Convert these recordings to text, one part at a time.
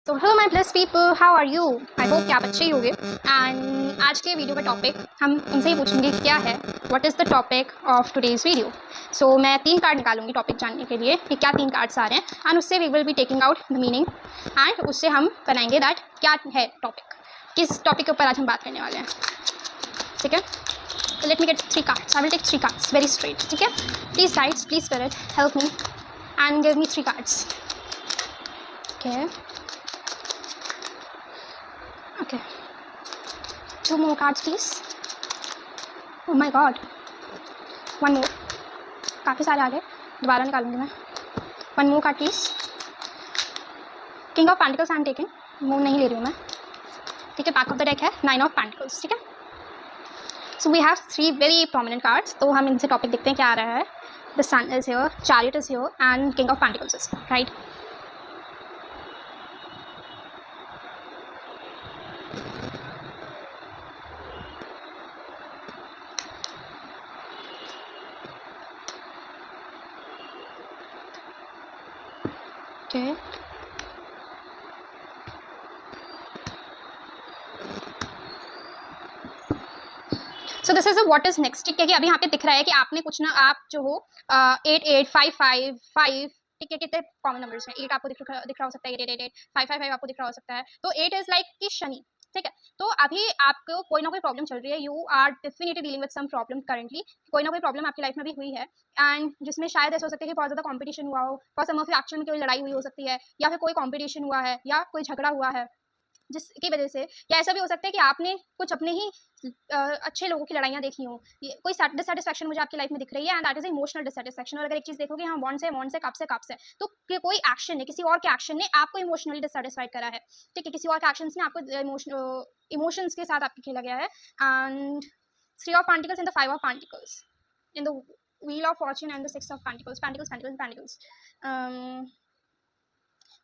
तो hello my blessed people, how are you? I hope कि आप अच्छे ही होंगे। एंड आज के वीडियो का टॉपिक हम उनसे ही पूछेंगे क्या है, what is the topic of today's video. So मैं 3 कार्ड निकालूंगी टॉपिक जानने के लिए कि क्या 3 कार्ड्स आ रहे हैं, एंड उससे we will be taking out the meaning, and उससे हम बनाएंगे दैट क्या है टॉपिक, किस टॉपिक के ऊपर आज हम बात करने वाले हैं। ठीक है, तो let me get 3 cards. I will take 3 cards very straight. ठीक है, please guides, please spirit help me and give me 3 cards. Okay okay, 2 more cards please. Oh my god, 1 more. काफ़ी सारे आ गए, दोबारा निकालूंगी मैं। 1 more card please. King of pentacles I am taking, move नहीं ले रही हूँ मैं। ठीक है, बैक ऑफ द डेक है 9 ऑफ पेंटिकल्स। ठीक है, so we have 3 very prominent cards. तो हम इनसे टॉपिक देखते हैं क्या आ रहा है। The sun is here, chariot is here and king of pentacles is right. Okay, so this is what is next. ठीक है, कि अभी यहाँ पे दिख रहा है कि आपने कुछ ना, आप जो हो 8 8 5 5 5, ठीक है, कितने कॉमन नंबर्स हैं। 8 आपको दिख रहा हो सकता है, 8 8 8 5 5 5 आपको दिख रहा हो सकता है। तो 8 इज लाइक कि शनि। ठीक है, तो अभी आपको कोई ना कोई प्रॉब्लम चल रही है, you are definitely dealing with some problem currently. कोई ना कोई प्रॉब्लम आपकी लाइफ में भी हुई है, एंड जिसमें शायद ऐसा हो सकता है कि बहुत ज़्यादा कॉम्पिटिशन हुआ हो, for some of you actual में कोई लड़ाई हुई हो सकती है, या फिर कोई कॉम्पिटिशन हुआ है, या कोई झगड़ा हुआ है जिसकी वजह से, या ऐसा भी हो सकता है कि आपने कुछ अपने ही अच्छे लोगों की लड़ाइयाँ देखी हो। कोई डिससेटिस्फैक्शन मुझे आपकी लाइफ में दिख रही है, and that is emotional dissatisfaction. और अगर एक चीज़ देखोगे हाँ वॉन्ट से कब से तो कोई एक्शन ने, किसी और के एक्शन ने आपको इमोशनली डिससेटिस्फाइड करा है। ठीक है, किसी और के एक्शन ने आपको इमोशंस के साथ आपके खेला गया है। And 3 of pentacles in the 5 of pentacles in the wheel of fortune and the 6 of pentacles, pentacles.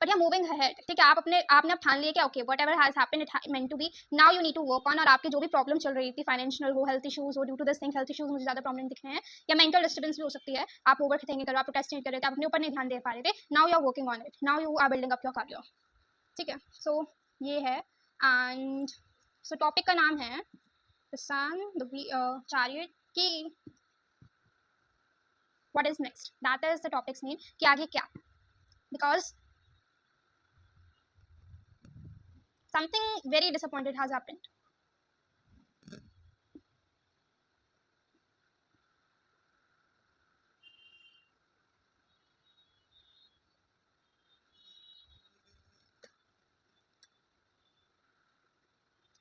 But yeah moving ahead. ठीक है, आपने अब ठान लिया कि okay whatever has happened it meant to be, now you need to work on. और आपके जो भी प्रॉब्लम चल रही थी, फाइनेंशियल हो, हेल्थ इश्यूज हो, due to this thing health issues मुझे ज्यादा प्रॉब्लम दिख रहे हैं, या मेंटल डिस्टर्बेंस भी हो सकती है। आप ओवर थिंकिंग कर रहे हो, आप प्रोक्रेस्टिनेट कर रहे थे, आप अपने ऊपर नहीं ध्यान दे पा रहे थे। Now you are working on it, now you are building up your career. ठीक है, सो ये है। एंड सो टॉपिक का नाम है द सन, द चैरियट की what is next, that is the topics name कि आगे क्या, because something very disappointed has happened.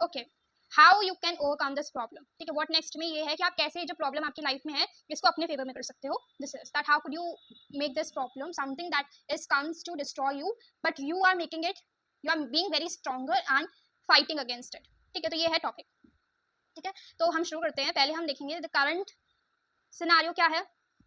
Okay, how you can overcome this problem. ठीक है, व्हाट नेक्स्ट में ये है कि आप कैसे जो प्रॉब्लम आपकी लाइफ में है इसको अपने फेवर में कर सकते हो। This is that how could you make this problem something that is comes to destroy you, but you are making it, you are being very stronger and fighting against it. ठीक है, तो ये है topic. ठीक है, तो हम शुरू करते हैं। पहले हम देखेंगे द करंट सिनारियो क्या है,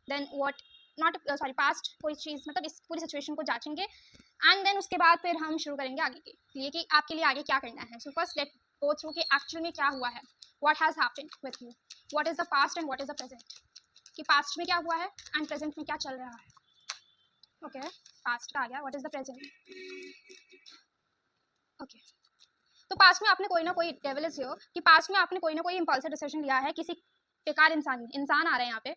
then what not sorry past कोई चीज़, मतलब इस पूरी सिचुएशन को जांचेंगे, एंड देन उसके बाद फिर हम शुरू करेंगे आगे के लिए कि आपके लिए आगे क्या करना है। So first let go through कि एक्चुअल में क्या हुआ है, what has happened with you, what is the past and what is the present. कि पास्ट में क्या हुआ है एंड प्रेजेंट में क्या चल रहा है। ओके, पास्ट का आ गया, what is the present. Okay, तो पास्ट में आपने कोई ना कोई डेविल इज हियर कि पास्ट में आपने कोई ना कोई इंपल्सिव डिसीजन लिया है, किसी बेकार इंसान आ रहे हैं यहाँ पे,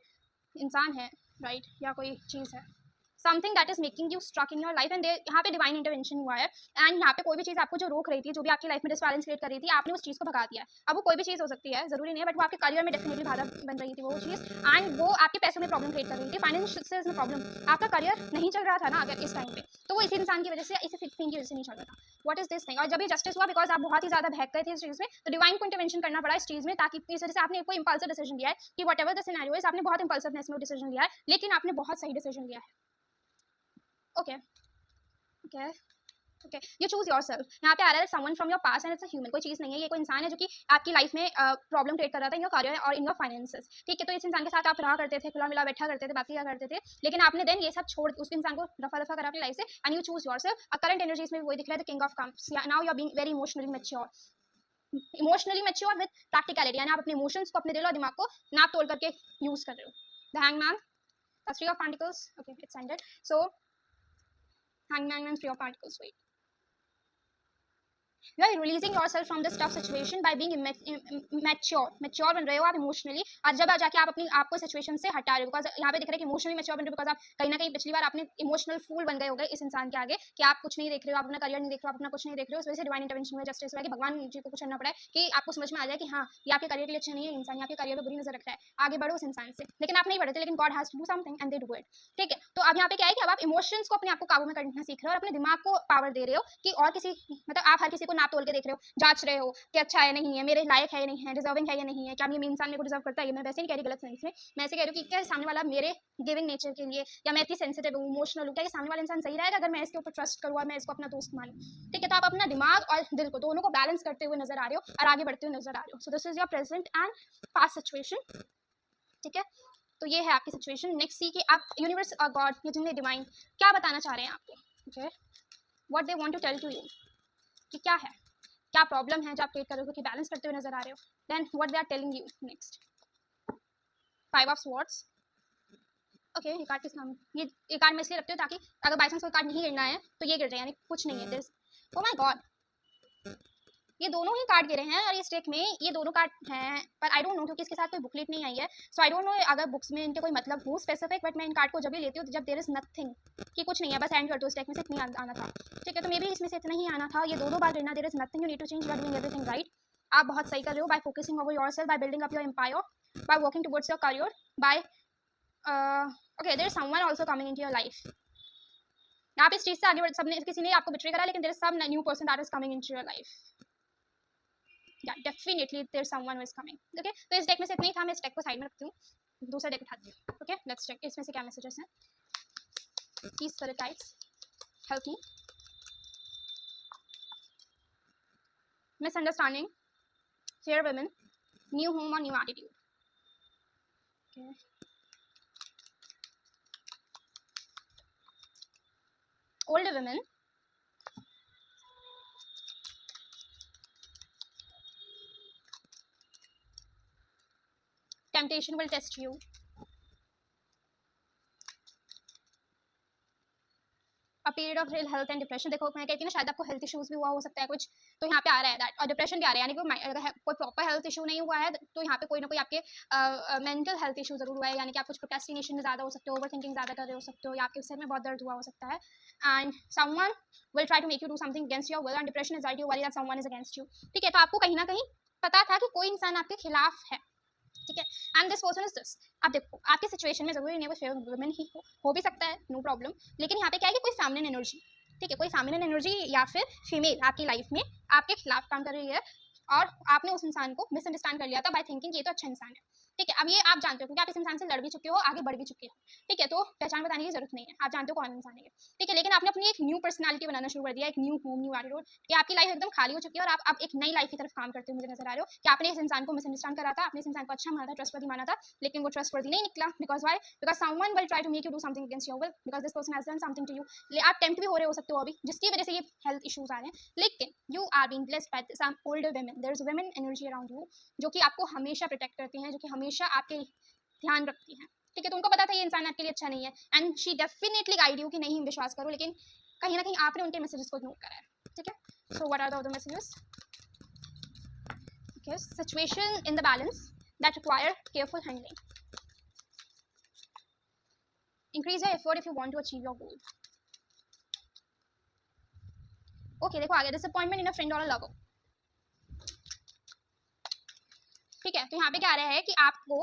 इंसान है राइट, या कोई चीज़ है, something that is making you struck in your life, and यहाँ पे डिवाइन इंटरवेंशन हुआ है। एंड यहाँ पे कोई भी चीज़ आपको जो रोक रही थी, जो भी आपकी लाइफ में डिसबैलेंस क्रिएट कर रही थी, आपने उस चीज़ को भगा दिया है। अब वो कोई भी चीज़ हो सकती है, जरूरी नहीं है, बट वो आपके करियर में डेफिनेटली बाधा बन रही थी वो चीज़, एंड वो आपके पैसों में प्रॉब्लम क्रिएट कर रही थी, फाइनेंशियल में प्रॉब्लम, आपका करियर नहीं चल रहा था ना अगर इस टाइम पे, तो वो इसी इंसान की वजह से, इसी थिंग की वजह से नहीं चल रहा था। व्हाट इज दिस थिंग, और जब ये जस्टिस हुआ, बिकॉज आप बहुत ही ज्यादा बहक गए थे इस चीज़ में, तो डिवाइन को इंटरवेंशन करना पड़ा इस चीज़ में, ताकि इस वजह से आपने कोई इंपल्सिव डिसीजन लिया है कि what ever the scenario is, आपने बहुत इंपल्सिवनेस में डिसीजन लिया है, लेकिन आपने बहुत सही डिसीजन लिया है। Okay okay okay, you choose your self. यहाँ पे आ रहा है someone from your past and it's a human, कोई चीज़ नहीं है, ये कोई इंसान है जो कि आपकी लाइफ में प्रॉब्लम क्रिएट कर रहा था इन योर करियर और इन योर फाइनेंसेस। ठीक है, तो इस इंसान के साथ आप रहा करते थे, खुला मिला बैठा करते थे, बात किया करते थे, लेकिन आपने देन ये सब छोड़ उस इंसान को दफा दफा करा अपनी लाइफ से, and you choose yourself. Current energies में वही दिख रहा है, the king of cups. Now you are being very emotionally mature with practicality, यानी आप अपने इमोशंस को, अपने दिल और दिमाग को नाप तोल करके यूज कर रहे हो। The hangman, the 3 of pentacles, okay it's ended. So hangman and 3 of pentacles, wait you are releasing yourself from this tough situation by being mature बन रहे हो आप इमोशनली, और जब जाके आप अपनी आपको सिचुएशन से हटा रहे हो, बिकॉज यहाँ पे दिख रहा है कि इमोशनली मैच्योर बन रहे हो, बिकॉज आप कहीं ना कहीं पिछली बार आपने इमोशनल फूल बन गए हो गए इस इंसान के आगे कि आप कुछ नहीं देख रहे हो, आप अपना करियर नहीं देख रहे हो, आप अपना कुछ नहीं देख रहे हो। उस वजह से डिवाइन इंटरवेंशन में जस्टिस हुआ कि भगवान जी को कुछ करना पड़ा है कि आपको समझ में आ जाए कि हाँ ये आपके करियर के लिए अच्छा नहीं है, इंसान आपके करियर पर बुरी नजर रख रहा है, आगे बढ़ो उस इंसान से। लेकिन आप नहीं बढ़ते, लेकिन God has to do something and they do it. ठीक है, तो अब यहाँ पे क्या है कि अब आप इमोशंस को अपने आप को काबू में करना सीख रहे हो और अपने दिमाग को पावर दे रहे हो कि और किसी, मतलब आप हर किसी को नाप तोल के देख रहे हो, जांच रहे हो कि अच्छा है नहीं है, मेरे लायक है या नहीं है, डिजर्विंग है या नहीं है, क्या ये इंसान मेरे को डिजर्व करता है। मैं वैसे नहीं कह रही गलत सेंस में, मैं ऐसे कह रही हूँ कि क्या सामने वाला मेरे गिविंग नेचर के लिए, या मैं इतनी सेंसिटिव हूँ, इमोशनल हूँ, क्या ये सामने वाला इंसान सही रहेगा अगर मैं इसके ऊपर ट्रस्ट करूँ और मैं इसको अपना दोस्त मानूँ। ठीक है, तो आप अपना दिमाग और दिल को दोनों को बैलेंस करते हुए नजर आ रहे हो और आगे बढ़ते हुए नजर आ रहे हो। सो this is your present and past situation. ठीक है, तो ये है आपकी सिचुएशन। नेक्स्ट सी कि आप यूनिवर्स और गॉड या जिन्हें डिवाइन क्या बताना चाह रहे हैं आपको। Okay, what they want to tell to you, कि क्या है, क्या प्रॉब्लम है जो आप क्रिएट कर रहे हो कि बैलेंस करते हुए नजर आ रहे हो। Then what they are telling you next. 5 of swords. Okay, ये कार्ड किस नाम, ये कार्ड मैं इसलिए रखती हूँ ताकि अगर बाई चांस कोई कार्ड नहीं गिरना है तो ये गिर जाए, यानी कुछ नहीं है दिस। ओ माय गॉड, ये दोनों ही कार्ड गिरे हैं और ये स्टेक में ये दोनों कार्ड हैं, पर आई डोंट नो क्योंकि इसके साथ कोई बुकलेट नहीं आई है, सो आई डोंट नो अगर बुक्स में इनके कोई मतलब हो स्पेसिफिक, बट मैं इन कार्ड को जब भी लेती हूँ जब देयर इज नथिंग कि कुछ नहीं है, बस एंड कर दो, स्टेक में से इतना आना था। ठीक है, तो मे बी इसमें से इतना ही आना था, ये दो बार गिरना, there is nothing you need to change, you are doing everything right. आप बहुत सही कर रहे हो by focusing over yourself, by building up your empire, by working towards your career, by okay there is someone also coming into your life. आप इस चीज से आगे बढ़, सबने किसी ने आपको बिट्रे करा, लेकिन there is some new person that is coming into your life. Yeah, definitely there's someone who is coming. Okay, तो इस डेक में से इतना ही था, मैं इस डेक को साइड में रखती हूँ, दूसरा डेक उठाती हूँ। ओके, लेट्स चेक इसमें से क्या मैसेजेस हैं। These spirit guides help me. Misunderstanding, fear women, new home or new attitude. Okay. Older women, temptation will test you. A period of real health and depression। देखो मैं कहती हूँ ना शायद आपको हेल्थ इश्यूज भी हुआ हो सकता है कुछ, तो यहाँ पे आ रहा है दैट, और डिप्रेशन भी आ रहा है, यानी कि अगर कोई प्रॉपर हेल्थ इशू नहीं हुआ है तो यहाँ पे कोई ना कोई आपके मेंटल हेल्थ इशू जरूर हुआ है, यानी कि आप कुछ प्रोक्रेस्टिनेशन में ज़्यादा हो सकते हो, ओवर थिंकिंग ज़्यादा कर रहे हो सकते हो, या आपके सिर में बहुत दर्द हुआ हो सकता है, and someone will try to make you do something against your will, and depression anxiety worry that someone is against you. ठीक है, तो आपको कहीं ना कहीं पता था कि कोई इंसान आपके खिलाफ है। ठीक है, and this person is this. अब देखो आपकी सिचुएशन में जरूरी नहीं है वो फेवर वुमेन ही हो भी सकता है, नो प्रॉब्लम, लेकिन यहाँ पे क्या है कि कोई फेमिनिन एनर्जी, ठीक है, कोई फेमिनिन एनर्जी या फिर फीमेल आपकी लाइफ में आपके खिलाफ काम कर रही है, और आपने उस इंसान को मिसअंडरस्टैंड कर लिया था बाय थिंकिंग ये तो अच्छा इंसान है। ठीक है, अब ये आप जानते हो क्योंकि आप इस इंसान से लड़ भी चुके हो, आगे बढ़ भी चुके हो। ठीक है, तो पहचान बताने की जरूरत नहीं है, आप जानते हो कौन इंसान है। ठीक है, लेकिन आपने अपनी एक न्यू पर्सनालिटी बनाना शुरू कर दिया, एक न्यू होम, न्यू एटीट्यूड, कि आपकी लाइफ एकदम खाली हो चुकी है और आप एक नई लाइफ की तरफ काम करते हुए मुझे नजर आ रहे हो, कि आपने इस इंसान को मिसअंडरस्टैंड करा था, आपने इस इंसान को अच्छा माना था, ट्रस्टवर्दी माना था, लेकिन वो ट्रस्टवर्दी नहीं निकला, because why, because someone will try to make you do something against your will, because this person has done something to you. आप टेम्प्ट भी हो रहे हो सकते हो अभी, जिसकी वजह से ये हेल्थ इश्यूज आ रहे हैं, लेकिन you are being blessed by some older women, there is women energy around you जो कि आपको हमेशा प्रोटेक्ट करती हैं, जो कि हमेशा आपके ध्यान रखती हैं। ठीक है, तो उनको पता था ये इंसान आपके लिए अच्छा नहीं है, and she definitely guide you कि नहीं विश्वास करो, लेकिन कहीं ना कहीं आपने उनके मैसेजेस को इग्नोर करा है। ठीक है, so what are the other messages. Okay, situation in the balance that require careful handling, increase your effort if you want to achieve your goal. Okay, देखो आगे, डिसअपॉइंटमेंट इन अ फ्रेंड और अ लवर। ठीक है, तो यहाँ पे क्या आ रहा है कि आपको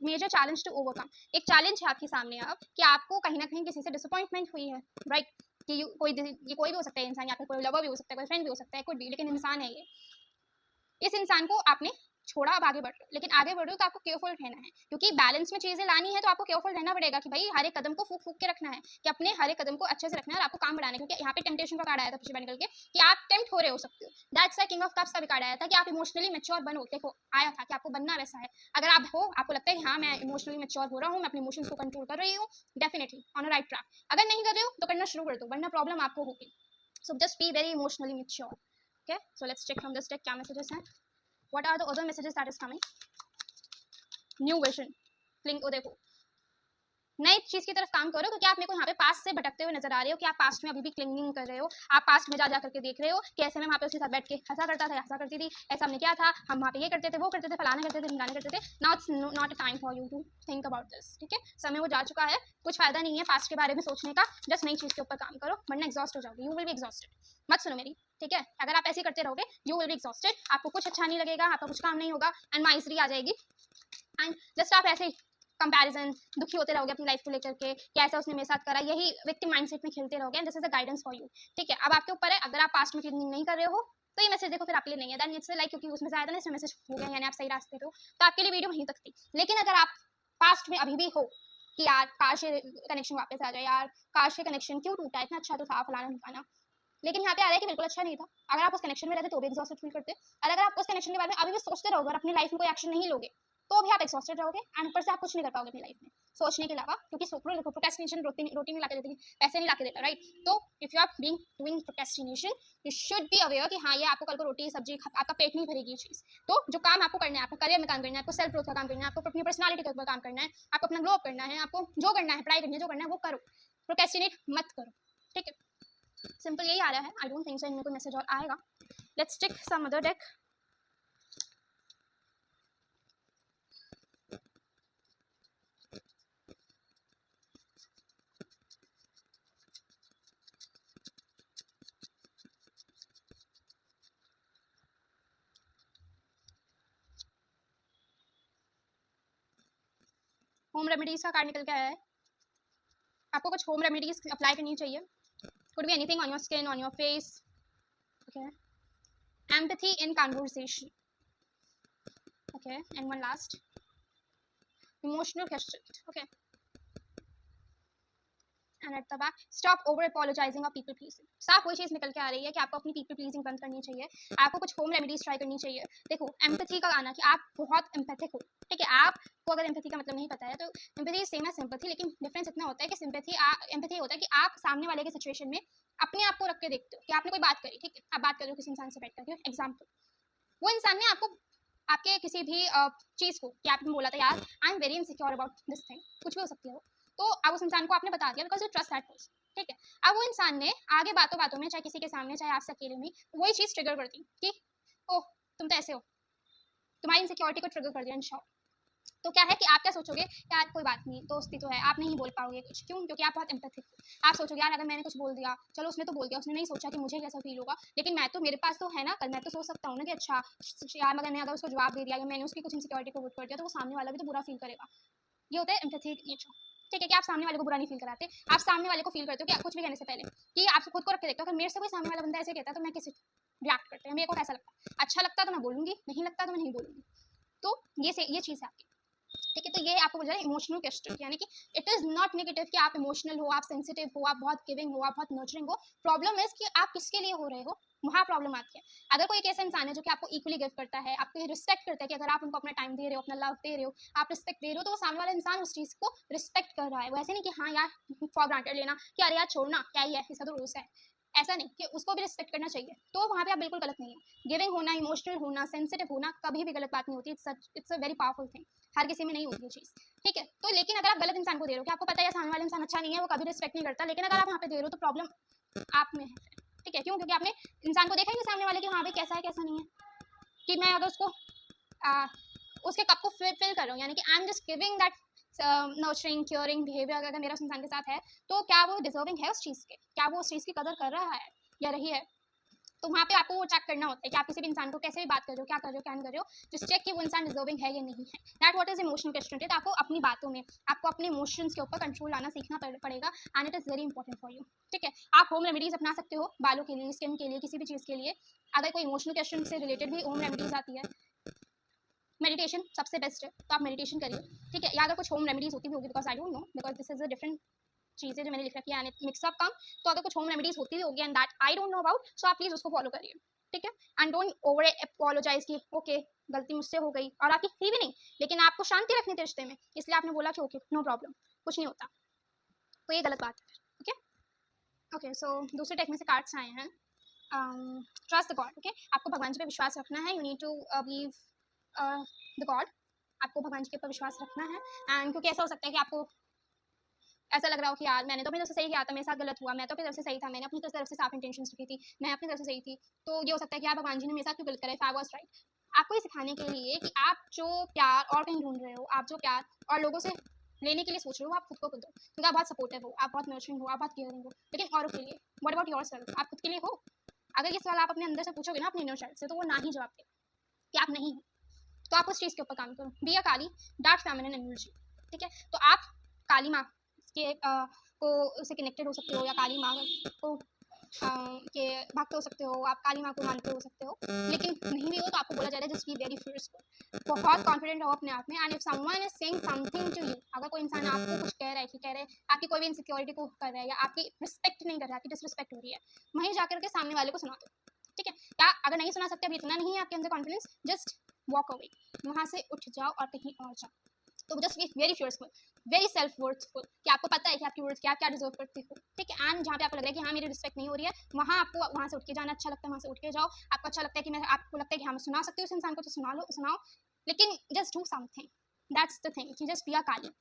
मेजर चैलेंज टू ओवरकम, एक चैलेंज है आपके सामने अब कि आपको कहीं ना कहीं किसी से डिसअपॉइंटमेंट हुई है, राइट, कि ये कोई भी हो सकता है इंसान, या फिर कोई लवर भी हो सकता है, कोई फ्रेंड भी हो सकता है, कुछ भी, लेकिन इंसान है ये। इस इंसान को आपने छोड़ा, अब आगे बढ़ रहे हो, लेकिन आगे बढ़ रहे हो तो आपको केयरफुल रहना है, क्योंकि बैलेंस में चीजें लानी है तो आपको केयरफुल रहना पड़ेगा कि भाई हर एक कदम को फूक फूक के रखना है, कि अपने हर एक कदम को अच्छे से रखना है और आपको काम बढ़ाना है, क्योंकि यहाँ पे टेम्पटेशन का कार्ड आया था पीछे निकल के कि आप टेम्प्ट हो रहे हो सकते हो, that's why king of cups का भी कार्ड आया था कि आप इमोशनली मैच्योर बनो। देखो आया था कि आपको बनना वैसा है, अगर आप हो, आपको लगता है कि हाँ मैं इमोशनली मैच्योर हो रहा हूँ, मैं अपने इमोशंस को कंट्रोल कर रही हूँ, definitely on a right track. अगर नहीं कर रहे हो तो करना शुरू कर दो, वरना प्रॉब्लम आपको होगी। So just be very emotionally mature. Okay, so let's check from this deck क्या मैसेजेस हैं। What are the other messages that is coming? New vision. Cling, oh देखो नई चीज की तरफ काम करो, क्योंकि आप मेरे को यहाँ पे पास्ट से भटकते हुए नजर आ रहे हो कि आप पास्ट में अभी भी क्लिंगिंग कर रहे हो, आप पास्ट में जा जा करके देख रहे हो कि ऐसे में वहाँ पे उसके साथ बैठ के हंसा करता था, हंसा करती थी, ऐसा हमने क्या था, हम वहाँ पे ये करते थे, वो करते थे, फलाना करते थे, ढिमकाना करते थे। Now it's not a time for you to think about this, ठीक है, समय वो जा चुका है, कुछ फायदा नहीं है पास्ट के बारे में सोचने का, जस्ट नई चीज के ऊपर काम करो, वरना एग्जॉस्ट हो जाओगे, यू विल बी एग्जॉस्टेड। मत सुनो मेरी, ठीक है, अगर आप ऐसे करते रहोगे यू विल बी एग्जॉस्टेड, आपको कुछ अच्छा नहीं लगेगा, आपका कुछ काम नहीं होगा, एंड माइजरी आ जाएगी, एंड जस्ट आप ऐसे कंपैरिजन दुखी होते रहोगे अपनी लाइफ को लेकर के, कैसा उसने मेरे साथ करा, यही विक्टिम माइंडसेट में खेलते रहोगे, and this is a guidance for you, ठीक है। अब आपके ऊपर है, अगर आप पास्ट में क्लीनिंग नहीं कर रहे हो तो ये मैसेज देखो फिर आपके लिए नहीं है, दैट इट्स लाइक, क्योंकि उसमें से आया था ना, इसमें मैसेज हो गया, यानी आप सही रास्ते पे हो, तो आपके लिए वीडियो वहीं तक थी। लेकिन अगर आप पास्ट में अभी भी हो कि यार काश ये कनेक्शन वापस आ जाए, यार काश ये कनेक्शन क्यों टूटा, इतना अच्छा तो था, फलाना ढिमकाना, लेकिन यहाँ पे आ रहा है कि बिल्कुल अच्छा नहीं था, अगर आप उस कनेक्शन में रहते तो भी एग्जॉस्टेड फील करते, और अगर आप उस कनेक्शन के बारे में अभी भी सोचते रहोगे और अपनी लाइफ में कोई एक्शन नहीं लोगे तो भी आप एग्जॉस्टेड रहोगे, एंड ऊपर से आप कुछ नहीं कर पाओगे अपनी लाइफ में सोचने के अलावा, क्योंकि प्रोक्रेस्टिनेशन रोटी नहीं ला के देती, पैसे नहीं ला के देता, राइट। तो if you are being doing procrastination, you should be aware कि हाँ ये आपको कल को रोटी सब्जी आपका पेट नहीं भरेगी ये चीज़। तो जो काम आपको करना है, आपको करियर में काम करना है, आपको सेल्फ ग्रोथ का काम करना है, आपको अपनी पर्सनालिटी के ऊपर काम करना है, आपको अपना ग्रो अप करना है, आपको जो करना है, पढ़ाई करनी है, जो करना है वो करो, प्रोक्रेस्टिनेट मत करो, ठीक है। सिंपल यही आ रहा है, आई डोंट थिंक सो इनमें कोई मैसेज और आएगा। Let's take some other deck. Home remedies का कार्ड निकल के आया है, आपको कुछ होम रेमेडीज अप्लाई करनी चाहिए, could be anything on your skin, on your face, okay. Empathy in conversation, okay, and one last emotional question, okay, and at the back stop over apologising और people pleasing. साफ वही चीज़ निकल के आ रही है कि आपको अपनी पीपल प्लीजिंग बंद करनी चाहिए, आपको कुछ होम रेमेडीज ट्राई करनी चाहिए। देखो एम्पैथी का आना कि आप बहुत एम्पैथिक हो, ठीक है, आपको अगर एम्पैथी का मतलब नहीं पता है तो एम्पैथी सेम है सिंपैथी, लेकिन डिफरेंस इतना होता है कि सिंपैथी एम्पैथी होता है कि आप सामने वाले के सिचुएशन में अपने आप को रख के देखते हो, कि आपने कोई बात करी, ठीक है, आप बात कर रहे हो किसी इंसान से बैठ करके, एग्जाम्पल, वो इंसान ने आपको आपके किसी भी चीज़ को, कि आपने बोला था यार I am very insecure about this thing, कुछ भी हो सकती है वो, तो अब उस इंसान को आपने बता दिया because you trust that person, ठीक है। अब वो इंसान ने आगे बातों बातों में, चाहे किसी के सामने चाहे आपसे अकेले में, वही चीज़ ट्रिगर कर दी कि ओह तुम तो ऐसे हो, तुम्हारी इनसिक्योरिटी को ट्रिगर कर दिया इन शॉर्ट। तो क्या है कि आप क्या सोचोगे, यार कोई बात नहीं, दोस्ती तो है, आप नहीं बोल पाओगे कुछ, क्यों, क्योंकि आप बहुत एम्पैथिक हो, आप सोचोगे यार अगर मैंने कुछ बोल दिया, चलो उसने तो बोल दिया, उसने नहीं सोचा कि मुझे कैसा फील होगा, लेकिन मैं तो, मेरे पास तो है ना, कल मैं तो सोच सकता हूँ ना कि अच्छा यार मैंने अगर उसको जवाब दे दिया या मैंने उसकी कुछ इनसिक्योरिटी को वोट कर दिया तो वो सामने वाला भी तो बुरा फील करेगा। ये होता है एम्पैथिक नेचर, ठीक है, कि आप सामने वाले को बुरा नहीं फील कराते, आप सामने वाले को फील करते हो कि कुछ भी कहने से पहले, कि आप खुद को रख के देखते हो अगर मेरे से कोई सामने वाला बंदा ऐसे कहता है तो मैं कैसे रिएक्ट करते हैं, मेरे को कैसा लगता है, अच्छा लगता तो मैं बोलूंगी, नहीं लगता तो मैं नहीं बोलूंगी। तो ये चीज़ है आपकी, ठीक है। तो ये आपको बोल रहा है इमोशनल क्वेश्चन, यानी कि इट इज नॉट नेगेटिव कि आप इमोशनल हो, आप सेंसिटिव हो, आप बहुत गिविंग हो, आप बहुत नर्चरिंग हो, प्रॉब्लम इज कि आप किसके लिए हो रहे हो, वहाँ प्रॉब्लम आती है। अगर कोई एक ऐसा इंसान है जो कि आपको इक्वली गिव करता है, आपको रिस्पेक्ट करता है, कि अगर आप उनको अपना टाइम दे रहे हो, अपना लव दे रहे हो, आप रिस्पेक्ट दे रहे हो, तो वो सामने वाला इंसान उस चीज़ को रिस्पेक्ट कर रहा है, वैसे नहीं कि हाँ यार फॉर ग्रांटेड लेना कि अरे यार छोड़ना क्या ही है, ऐसा तो रोज है, ऐसा नहीं, कि उसको भी रिस्पेक्ट करना चाहिए, तो वहाँ पे आप बिल्कुल गलत नहीं है। गिविंग होना, इमोशनल होना, सेंसिटिव होना कभी भी गलत बात नहीं होती, it's a very powerful thing, हर किसी में नहीं होती ये चीज़, ठीक है। तो लेकिन अगर आप गलत इंसान को दे रहे हो, कि आपको पता है सामने वाला इंसान अच्छा नहीं है, वो कभी रिस्पेक्ट नहीं करता, लेकिन अगर आप वहाँ पे दे रहे हो तो प्रॉब्लम आप में है, ठीक है, क्यों, क्योंकि आपने इंसान को देखा ही नहीं सामने वाले कि हाँ भाई कैसा है कैसा नहीं है, कि मैं अगर उसको उसके कप को फिल कर रहा हूँ, यानी कि I am just giving that nurturing caring behaviour अगर मेरा उस इंसान के साथ है, तो क्या वो डिजर्विंग है उस चीज़ के, क्या वो उस चीज़ की कदर कर रहा है या रही है। तो वहाँ पे आपको वो चेक करना होता है कि आप किसी भी इंसान को कैसे भी बात कर रहे हो, क्या कर रहे हो, क्या नहीं कर रहे हो, जस्ट चेक कि वो इंसान डिजर्विंग है या नहीं है, that what is emotional question. तो आपको अपनी बातों में, आपको अपने इमोशंस के ऊपर कंट्रोल लाना सीखना पड़ेगा, and it is very important for you, ठीक है। आप होम रेमेडीज अपना सकते हो, बालों के लिए, स्किन के लिए, किसी भी चीज़ के लिए, अगर कोई इमोशनल क्वेश्चन से रिलेटेड भी होम रेमेडीज आती है। मेडिटेशन सबसे बेस्ट है, तो आप मेडिटेशन करिए, ठीक है, या अगर कुछ होम रेमेडीज होती भी होगी, because I don't no, because this is a different चीज़ें जो मैंने लिख रखी है, एंड मिक्सअप काम, तो अगर कुछ होम रेमेडीज होती भी होगी and that I don't know about, so आप प्लीज़ उसको फॉलो करिए, ठीक है। एंड डोंट ओवर अपोलोजाइज कि ओके गलती मुझसे हो गई, और आपकी थी भी नहीं, लेकिन आपको शांति रखनी थी रिश्ते में, इसलिए आपने बोला कि ओके नो प्रॉब्लम, कुछ नहीं होता, तो ये गलत बात है, ओके। ओके सो दूसरे टेक में से कार्ड्स आए हैं, ट्रस्ट द गॉड, ओके, आपको भगवान जी पे विश्वास रखना है, you need to believe the God, आपको भगवान जी के ऊपर विश्वास रखना है, एंड क्योंकि ऐसा हो सकता है कि आपको ऐसा लग रहा हो कि यार मैंने तो अपनी तरफ से सही किया था, मेरे साथ गलत हुआ, मैं तो अपनी तरफ से सही था, मैंने अपनी तरफ से साफ इंटेंशंस रखी थी, मैं अपनी तरफ से सही थी, तो ये हो सकता है कि आप भगवान जी ने मेरे साथ क्यों गलत करा, इफ आई वाज राइट। आपको ये सिखाने के लिए कि आप जो प्यार और कहीं ढूंढ रहे हो, आप जो प्यार और लोगों से लेने के लिए सोच रहे हो, आप खुद को खुद दो, क्योंकि आप बहुत सपोर्टिव हो, आप बहुत नर्चरिंग हो, आप बहुत केयरिंग हो, लेकिन औरों के लिए व्हाट अबाउट योरसेल्फ, आप खुद के लिए हो? अगर ये सवाल आप अपने अंदर से पूछोगे ना, अपने इनर चाइल्ड से, तो वो ना ही जवाब दे कि आप नहीं हो। तो आप उस चीज़ के ऊपर काम करो, B a Kali, dark feminine energy, ठीक है? तो आप काली माँ के को से कनेक्टेड हो सकते हो, या काली माँ को के भक्त हो सकते हो, आप काली माँ को मानते हो सकते हो, लेकिन नहीं भी हो तो आपको बोला जा रहा है जस्ट बी वेरी फियरफुल, बहुत कॉन्फिडेंट रहो अपने आप में। And if someone is saying something to you, अगर कोई इंसान आपको कुछ कह रहा है कि कह रहे हैं आपकी कोई भी इनसिक्योरिटी को कर रहा है, या आपकी रिस्पेक्ट नहीं कर रहा है, आपकी डिसरिस्पेक्ट हो रही है, वहीं जाकर के सामने वाले को सुना दो, ठीक है? या अगर नहीं सुना सकते, अभी इतना नहीं है आपके अंदर कॉन्फिडेंस, जस्ट वॉक अवे, वहाँ से उठ जाओ और कहीं और जाओ। तो just be very fearful, very self worthful, कि आपको पता है कि आपकी वर्थ क्या, क्या डिजर्व करते हो, ठीक है? एंड जहाँ पे आपको लग रहा है कि हाँ मेरी रिस्पेक्ट नहीं हो रही है, वहाँ आपको वहाँ से उठ के जाना अच्छा लगता है, वहाँ से उठ के जाओ। आपको अच्छा लगता है कि मैं, आपको लगता है कि हाँ मैं सुना सकती हूँ उस इंसान को, तो सुना लो, सुनाओ, लेकिन just do something, that's the thing, कि just be a Kali.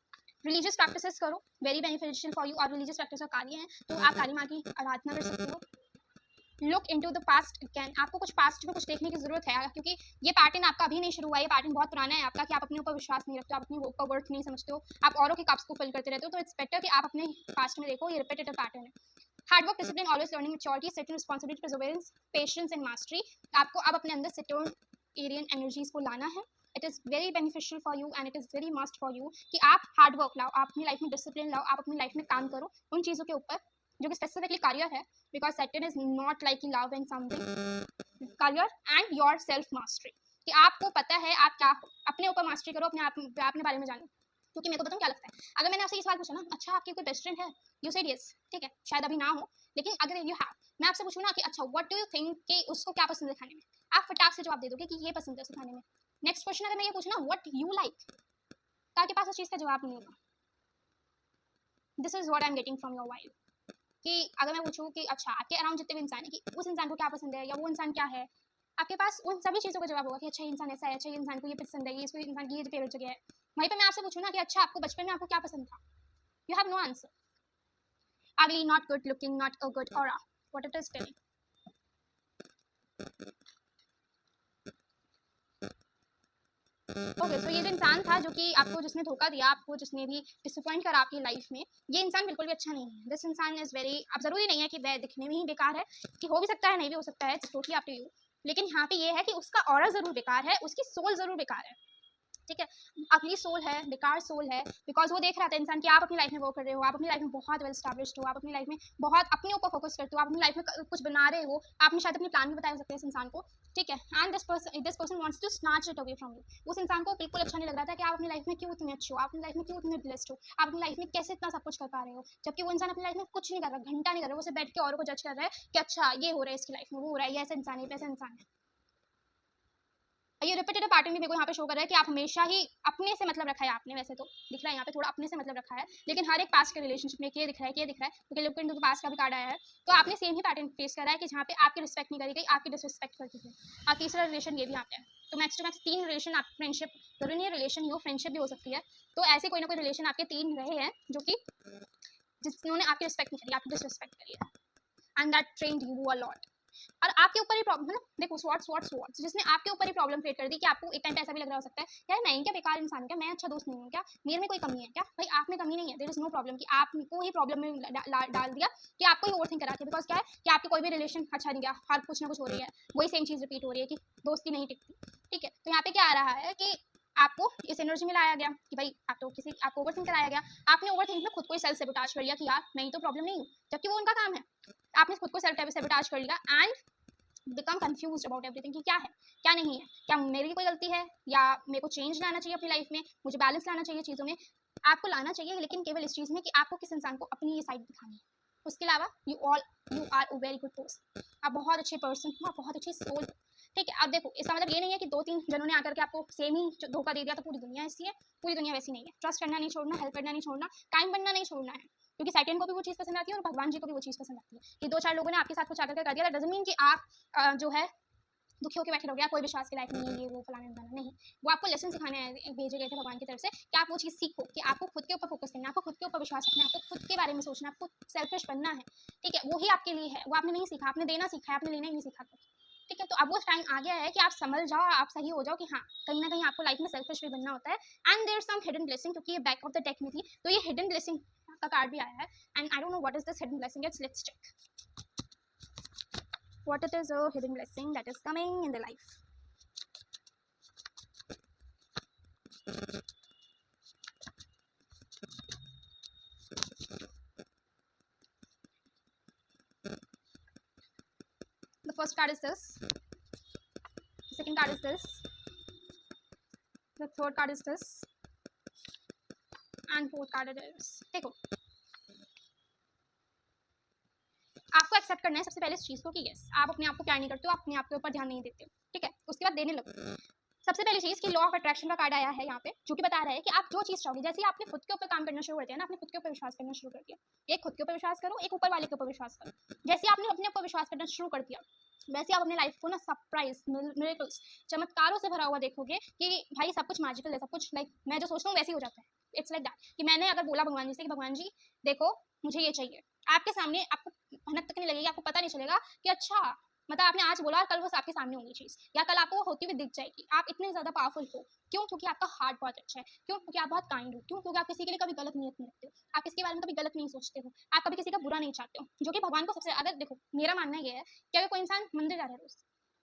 Religious practices करो, वेरी बेनिफिशियल फॉर यू, और रिलीजियस प्रैक्टिस काली हैं तो आप काली माँ की आराधना कर सकते हो। Look into the past again, आपको कुछ पास्ट में कुछ देखने की जरूरत है, क्योंकि ये पैटर्न आपका अभी नहीं शुरू हुआ है, ये पैटर्न बहुत पुराना है आपका, कि आप अपने ऊपर विश्वास नहीं रखते हो, आप अपने ऊपर वर्थ नहीं समझते हो, आप औरों के कप्स को फिल करते रहते हो। तो इट्स बेटर कि आप अपने पास्ट में देखो, ये रिपीटेटिव पैटर्न है। Hard work, discipline, always learning, maturity, setting responsibility, Perseverance, patience and mastery, आपको अब अपने अंदर सेटर्न एनर्जीज को लाना है। It is very beneficial for you and it is very must for you कि आप हार्ड वर्क लाओ, आप अपनी लाइफ में डिसिप्लिन लाओ, आप अपनी लाइफ में काम करो उन चीज़ों के ऊपर जो कि स्पेसिफिकली करियर है, because Satan is not like love and something, career and your self mastery, कि आपको पता है आप क्या हो, अपने ऊपर मास्टरी करो, अपने आप अपने बारे में जानो। क्योंकि मेरे को बताऊँ क्या लगता है, अगर मैंने आपसे ये सवाल पूछा ना, अच्छा आपकी कोई बेस्ट फ्रेंड है, यू सेड यस, ठीक है, शायद अभी ना हो, लेकिन अगर यू हैव, मैं आपसे पूछूँ ना कि अच्छा व्हाट डू यू थिंक कि उसको क्या पसंद है खाने में, आप फटाक से जवाब दे दोगे कि ये पसंद है उसे खाने में। नेक्स्ट क्वेश्चन अगर मैं ये पूछूँ ना व्हाट यू लाइक, तो आपके पास उस चीज़ का जवाब नहीं होगा। This is what I am getting from your wife, कि अगर मैं पूछूँ कि अच्छा आपके अराउंड जितने भी इंसान है, कि उस इंसान को क्या पसंद है या वो इंसान क्या है, आपके पास उन सभी चीज़ों का जवाब होगा कि अच्छा ये इंसान ऐसा है, अच्छा ये इंसान को ये पसंद है, ये इसको इंसान की ये फेवरेट जगह है। वहीं पे मैं आपसे पूछूँ ना कि अच्छा आपको बचपन में आपको क्या पसंद था, you have no answer. Ugly, not good looking, not a good aura, what it is telling. Okay, so ये जो इंसान था जो कि आपको जिसने धोखा दिया, आपको जिसने भी डिसअपॉइंट करा आपकी लाइफ में, ये इंसान बिल्कुल भी अच्छा नहीं है। दिस इंसान इज वेरी, अब जरूरी नहीं है कि वह दिखने में ही बेकार है, कि हो भी सकता है नहीं भी हो सकता है, it's totally up to you, लेकिन यहाँ पे ये है कि उसका ऑरा जरूर बेकार है, उसकी सोल जरूर बेकार है, ठीक है? अगली सोल है, बेकार सोल है, बिकॉज वो देख रहा था इंसान कि आप अपनी लाइफ में वो कर रहे हो, आप अपनी लाइफ में बहुत वेल स्टैब्लिश्ड हो, आप अपनी लाइफ में बहुत अपने ऊपर फोकस करते हो, आप अपनी लाइफ में कुछ बना रहे हो, आपने शायद अपने प्लान भी बताए हो सकते हैं इस इंसान को, ठीक है? And this person wants to snatch it away from you. उस इंसान को बिल्कुल अच्छा नहीं लग रहा था कि आप अपनी लाइफ में क्यों इतने अच्छे हो, आप अपनी लाइफ में क्यों इतने ब्लेस्ड हो, आप अपनी लाइफ में कैसे इतना सब कुछ कर पा रहे हो, जबकि वो इंसान अपनी लाइफ में कुछ नहीं कर रहा, घंटा नहीं कर रहा, वो सिर्फ बैठ के औरों को जज कर रहा है कि अच्छा ये हो रहा है इसकी लाइफ में, वो हो रहा है, ये ऐसा इंसान है, वैसा इंसान है। ये रिपीटेड पैटर्न भी मेरे को यहाँ पे शो कर रहा है कि आप हमेशा ही अपने से मतलब रखा है आपने, वैसे तो दिख रहा है यहाँ पे थोड़ा अपने से मतलब रखा है, लेकिन हर एक पास्ट के रिलेशनशिप में ये दिख रहा है कि ये दिख रहा है, क्योंकि लुक इनटू द पास्ट का भी कार्ड आया है, तो आपने सेम ही पैटर्न फेस करा है कि जहाँ पे आपकी रिस्पेक्ट नहीं करी गई, आपकी डिसरिस्पेक्ट कर दी गई। और तीसरा रिलेशन ये भी यहाँ पे है, तो मैक्स टू मैक्स 3 रिलेशन, आप फ्रेंडशिप जरूरी नहीं है रिलेशन ही हो, फ्रेंडशिप भी हो सकती है, तो ऐसे कोई ना कोई रिलेशन आपके 3 रहे हैं जो कि जिन्होंने आपकी रिस्पेक्ट नहीं करी, आपकी डिसरिस्पेक्ट करी है, and that trained you a lot. और आपके ऊपर ही प्रॉब्लम है ना, देखो स्वॉट्स जिसने आपके ऊपर ही प्रॉब्लम क्रिएट कर दी कि आपको एक टाइम पे ऐसा भी लग रहा हो सकता है यार मैं ही क्या बेकार इंसान हूं क्या, मैं अच्छा दोस्त नहीं हूँ क्या, मेरे में कोई कमी है क्या, भाई आप में कमी नहीं है, देयर इज नो प्रॉब्लम, कि आपको ही प्रॉब्लम में डाल दिया, कि आपको ही ओवरथिंक करा के, बिकॉज क्या है कि आपकी कोई भी रिलेशन अच्छा नहीं गया, हर कुछ ना कुछ हो रही है, वही सेम चीज रिपीट हो रही है कि दोस्ती नहीं टिकती, ठीक है? तो यहाँ पे क्या आ रहा है कि आपको इस एनर्जी में लाया गया कि भाई आप तो किसी आपको ओवरथिंक कराया गया, आपने ओवरथिंक में खुद को ही सेल्फ सेबोटाज कर लिया कि यार मैं ही तो प्रॉब्लम नहीं हूँ, जबकि वो उनका काम है, आपने खुद को सेल्फ सेबोटाज कर लिया and become confuse about everything, कि क्या है क्या नहीं है, क्या मेरी कोई गलती है, या मेरे को चेंज लाना चाहिए अपनी लाइफ में, मुझे बैलेंस लाना चाहिए चीज़ों में, आपको लाना चाहिए, लेकिन केवल इस चीज़ में कि आपको किस इंसान को अपनी ये साइड दिखानी है। उसके अलावा you are a very good person, आप बहुत अच्छे पर्सन हो, आप बहुत अच्छी सोल, ठीक है? अब देखो इसका मतलब ये नहीं है कि 2-3 जनों ने आकर के आपको सेम ही धोखा दे दिया तो पूरी दुनिया ऐसी है, पूरी दुनिया वैसी नहीं है। ट्रस्ट करना नहीं छोड़ना, हेल्प करना नहीं छोड़ना, काइंड बनना नहीं छोड़ना है, क्योंकि सैटर्न को भी वो चीज़ पसंद आती है और भगवान जी को भी वो चीज़ पसंद आती है, कि 2-4 लोगों ने आपके साथ कुछ आकर कर दिया, दैट डजंट मीन कि आप जो है दुखी होकर बैठे रहोगे, कोई विश्वास की लाइफ नहीं है, ये वो फलाना ढिमकाना, नहीं। वो आपको लेसन सिखाने भेजे गए थे भगवान की तरफ से कि आप वो चीज़ सीखो कि आपको खुद के ऊपर फोकस करना है, आपको खुद के ऊपर विश्वास रखना है, आपको खुद के बारे में सोचना है, आपको सेल्फिश बनना है, ठीक है। वही आपके लिए है, वो आपने नहीं सीखा, आपने देना सीखा है, आपने लेना ही नहीं सीखा। ठीक है, तो अब वो टाइम आ गया है कि आप समझ जाओ, आप सही हो जाओ कि हाँ, कहीं ना कहीं आपको लाइफ में सेल्फिश भी बनना होता है। And there some hidden blessing, क्योंकि ये बैक ऑफ द डेक में थी, तो ये हिडन ब्लेसिंग का कार्ड भी आया है। And I don't know what is this hidden blessing, let's check what it is a hidden blessing that is coming in the life. The first card is this, the second card is this, the third card is this, and fourth card it is. देखो, आपको accept करना है सबसे पहले इस चीज़ को कि yes, आप अपने आप को प्यार नहीं करते हो, अपने आप के ऊपर ध्यान नहीं देते हो, ठीक है। उसके बाद देने लगो। सबसे पहली चीज़ कि लॉ ऑफ अट्रैक्शन का कार्ड आया है यहाँ पे, जो कि बता रहा है कि आप जो चीज़ चाहोगे, जैसे आपने खुद के ऊपर काम करना शुरू कर दिया ना, आपने खुद के ऊपर विश्वास करना शुरू कर दिया, एक खुद के ऊपर विश्वास करो, एक ऊपर वाले के ऊपर विश्वास करो। जैसे आपने अपने ऊपर विश्वास करना शुरू कर दिया, वैसे आप अपने लाइफ को ना सरप्राइज, मिरेकल्स, चमत्कारों से भरा हुआ देखोगे कि भाई सब कुछ मैजिकल है, सब कुछ लाइक मैं जो सोचता हूँ वैसे ही हो जाता है। इट्स लाइक दैट कि मैंने अगर बोला भगवान जी से कि भगवान जी देखो मुझे ये चाहिए, आपके सामने आपको भनक तक नहीं लगेगी, आपको पता नहीं चलेगा कि अच्छा मतलब आपने आज बोला और कल वो आपके सामने होगी चीज़, या कल आपको वो होती हुई दिख जाएगी। आप इतने ज़्यादा पावरफुल हो, क्यों? क्योंकि आपका हार्ट बहुत अच्छा है, क्यों? क्योंकि आप बहुत काइंड हो, क्यों? क्योंकि आप किसी के लिए कभी गलत नीयत नहीं रखते हो, आप किसी के बारे में कभी गलत नहीं सोचते हो, आप कभी किसी का बुरा नहीं चाहते हो, जो कि भगवान को सबसे ज़्यादा देखो। मेरा मानना ये है कि अगर कोई इंसान मंदिर जा रहा है रोज,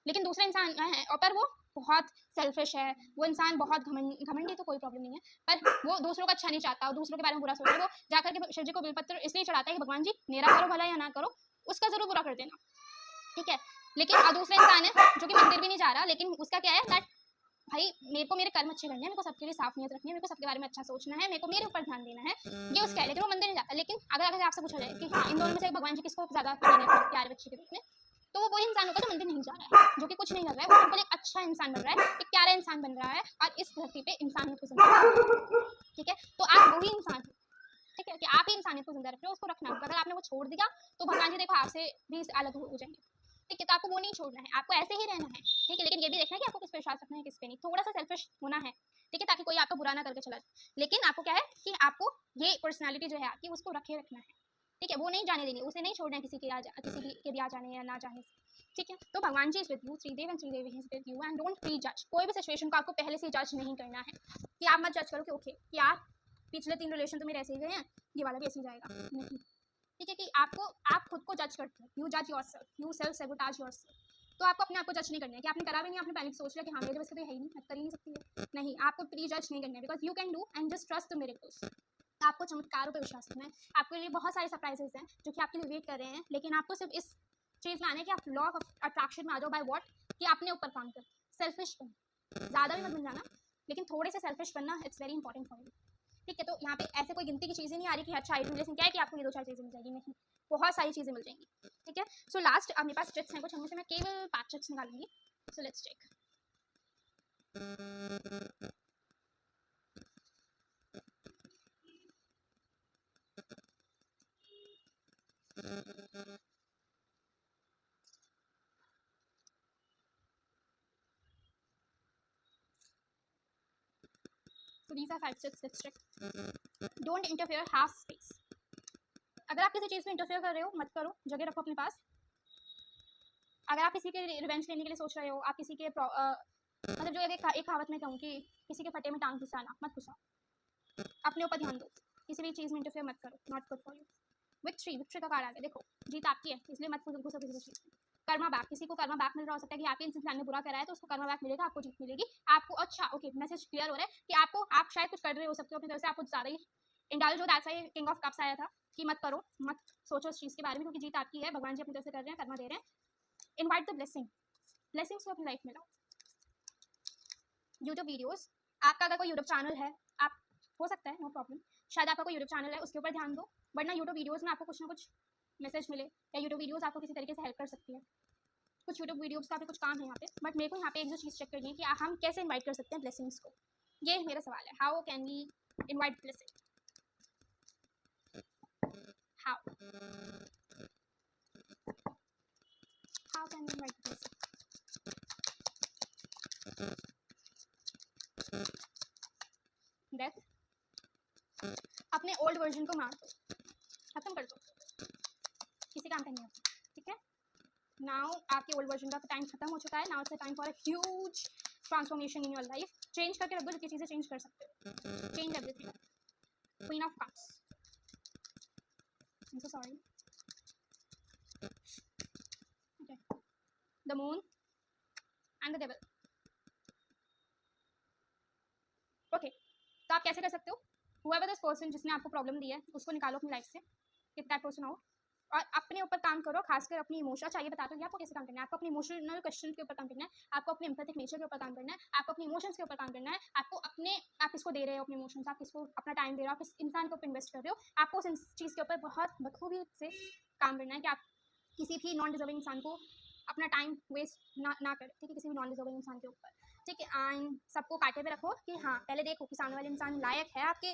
लेकिन दूसरा इंसान है और पर वो बहुत सेल्फिश है, वो इंसान बहुत घमंडी, तो कोई प्रॉब्लम नहीं है, पर वो दूसरों का अच्छा नहीं चाहता, दूसरों के बारे में बुरा सोचता है, वो जाकर के शिव जी को बिलपत्र इसलिए चढ़ाता है कि भगवान जी मेरा करो भला या ना करो, उसका जरूर बुरा कर देना, ठीक है। लेकिन दूसरा इंसान है जो कि मंदिर भी नहीं जा रहा, लेकिन उसका क्या है दैट भाई मेरे को मेरे कर्म अच्छे करने हैं, मेरे को सबके लिए साफ नीयत रखनी है, मेरे को सबके बारे में अच्छा सोचना है, मेरे को मेरे ऊपर ध्यान देना है, ये उसका है। लेकिन वो मंदिर नहीं जाता। लेकिन अगर आपसे पूछा जाए कि हाँ इन दोनों में से भगवान जी किसको ज्यादा प्यार बच्चे के रूप में, तो वो वही इंसान होगा जो मंदिर नहीं जा रहा है, जो कि कुछ नहीं कर रहा है, वो सिंपल एक अच्छा इंसान बन रहा है, एक प्यारा इंसान बन रहा है, और इस धरती पे इंसानियत को जिंदा रख रहा है, ठीक है। तो आप वही इंसान हो, ठीक है, कि आप ही इंसानियत को जिंदा रख रहे हो, उसको रखना। अगर आपने वो छोड़ दिया तो भगवान जी देखो आपसे भी अलग हो जाएंगे, ठीक है। तो आपको वो नहीं छोड़ना है, आपको ऐसे ही रहना है, ठीक है। लेकिन ये भी देखना है कि आपको किस पे विश्वास रखना है, किस पे नहीं। थोड़ा सा सेल्फिश होना है, ठीक है, ताकि कोई आपको बुरा ना करके चला जाए। लेकिन आपको क्या है कि आपको ये पर्सनैलिटी जो है आपकी, उसको रखे रखना है, ठीक है। वो नहीं जाने देनी, उसे नहीं छोड़ना है किसी के भी आ जाने या ना जाने से, ठीक है। तो भगवान जी is with you, Shridev and Shridevi is with you, and don't prejudge. कोई भी सिचुएशन को आपको पहले से जज नहीं करना है, कि आप मत जज करो कि ओके कि यार पिछले 3 रिलेशन तो मेरे ऐसे ही गए हैं, ये वाला भी ऐसे ही जाएगा, नहीं, ठीक है। कि आप खुद को जज करते हो, यू जज yourself, you self sabotage yourself. तो आपको अपने आप को जज नहीं करना है कि आपने करा भी नहीं, आपने पहले सोच लिया कि हाँ मेरे वजह से तो है ही नहीं, मैं कर ही नहीं सकती है, नहीं। आपको प्री जज नहीं करना है, because you can do and just trust the miracles. आपको चमत्कारों पर विश्वास करना है। आपके लिए बहुत सारे सरप्राइजेस हैं जो कि आपके लिए वेट कर रहे हैं, लेकिन आपको सिर्फ इस चीज़ में आना है कि आप लॉ ऑफ अट्रैक्शन में आ जाओ। By what? कि अपने ऊपर काम कर, सेल्फिश बन, ज़्यादा भी मत बन जाना, लेकिन थोड़े से सेल्फिश बनना it's very important for you, ठीक है। तो यहाँ पे ऐसे कोई गिनती की चीज़ें नहीं आ रही कि अच्छा आइटम क्या है कि आपको ये 2-4 चीज़ें मिल जाएगी, नहीं, बहुत सारी चीज़ें मिल जाएंगी, ठीक है। सो लास्ट अब मेरे पास ट्रिक्स हैं कुछ, उनमें से मैं केवल 5 ट्रिक्स निकालूंगी। So let's check. So these are 5 steps. Let's check. Don't interfere, have space. अगर आप किसी चीज़ में इंटरफेयर कर रहे हो मत करो, जगह रखो अपने पास। अगर आप किसी के रिवेंज लेने के लिए सोच रहे हो, आप किसी के मतलब जो एक कहावत में कहूँ कि किसी के फटे में टांग घुसाना, मत घुसाओ, अपने ऊपर ध्यान दो, किसी भी चीज़ में इंटरफेयर मत करो, not good for you. Victory का कार्ड आ गया, देखो जीत आपकी है, इसलिए मत घुसो किसी चीज़ में। कर्मा बैक, किसी को कर्मा बैक मिल रहा हो सकता है कि आपके इंसान ने बुरा करा है तो उसको कर्मा बैक मिलेगा, आपको जीत मिलेगी। आपको अच्छा ओके मैसेज क्लियर हो रहा है कि आपको आप शायद कुछ कर रहे हो सकते हो अपनी तरफ से, आप कुछ ज़्यादा ही इंडल्ज हो। That's why king of cups आया था कि मत करो, मत सोचो इस चीज़ के बारे में, क्योंकि जीत आपकी है, भगवान जी अपनी तरफ से कर रहे हैं, कर्मा दे रहे हैं। इनवाइट द ब्लेसिंग्स को अपनी लाइफ में लाओ। यूट्यूब वीडियोस, आपका अगर कोई यूट्यूब चैनल है, आप हो सकता है नो प्रॉब्लम, शायद आपका कोई यूट्यूब चैनल है, उसके ऊपर ध्यान दो। वरना यूट्यूब वीडियोस में आपको कुछ ना कुछ मैसेज मिले, या यूट्यूब वीडियोस आपको किसी तरीके से हेल्प कर सकती है। कुछ यूट्यूब वीडियोस का भी कुछ काम है यहाँ पे, बट मेरे को यहाँ पे एक जो चीज़ चेक करनी है कि हम कैसे इन्वाइट कर सकते हैं ब्लेसिंग्स को। ये मेरा सवाल है, how can we invite blessing, how can we invite blessing. Old version को मार दो, खत्म कर दो, किसी काम का नहीं होता, ठीक है। नाउ आपके ओल्ड वर्जन का टाइम खत्म हो चुका है, now it's time for a huge transformation in your life. Change करके रख दो, जितनी चीज़ें चेंज कर सकते हो, change everything. Queen of cups, I'm so sorry. Okay. The moon and the devil. Okay. तो आप कैसे कर सकते हो? Whoever this person जिसने आपको प्रॉब्लम दी है उसको निकालो अपनी लाइफ से, get that person out, और अपने ऊपर काम करो, खासकर अपनी इमोशन। चाहिए बताते हो कि आपको कैसे काम करना है। आपको अपने इमोशनल क्वेश्चन के ऊपर काम करना है, आपको अपने एम्पैथिक नेचर के ऊपर काम करना है, आपको अपने इमोशंस के ऊपर काम करना है, आपको अपने, आप किसको दे रहे हो अपने इमोशंस, आप किसको अपना टाइम दे रहे हो, आप किस इंसान के ऊपर इन्वेस्ट कर रहे हो। आपको उस चीज़ के ऊपर बहुत बखूबी से काम करना है कि आप किसी भी नॉन डिजर्विंग इंसान को अपना टाइम वेस्ट ना करें, ठीक है, किसी भी नॉन डिजर्विंग इंसान के ऊपर, ठीक है। एंड सबको कांटे पे रखो कि हाँ, पहले देखो कि सामने वाले इंसान लायक है आपके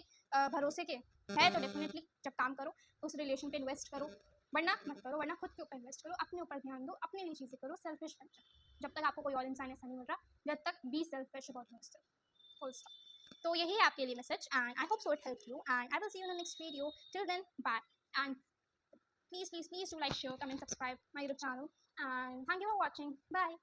भरोसे के, है तो डेफिनेटली जब काम करो उस रिलेशन पे इन्वेस्ट करो, वरना मत करो, वरना खुद के ऊपर इन्वेस्ट करो, अपने ऊपर ध्यान दो, अपने लिए चीज़ें करो, सेल्फिश बन जाओ। जब तक आपको कोई और इंसान ऐसा नहीं मिल रहा, जब तक be selfish about yourself, full stop. तो यही है आपके लिए message, and I hope so it help you, and I will see you in the next video. Till then, bye, and please do like, share, comment, subscribe my YouTube channel, and thank you for watching. Bye.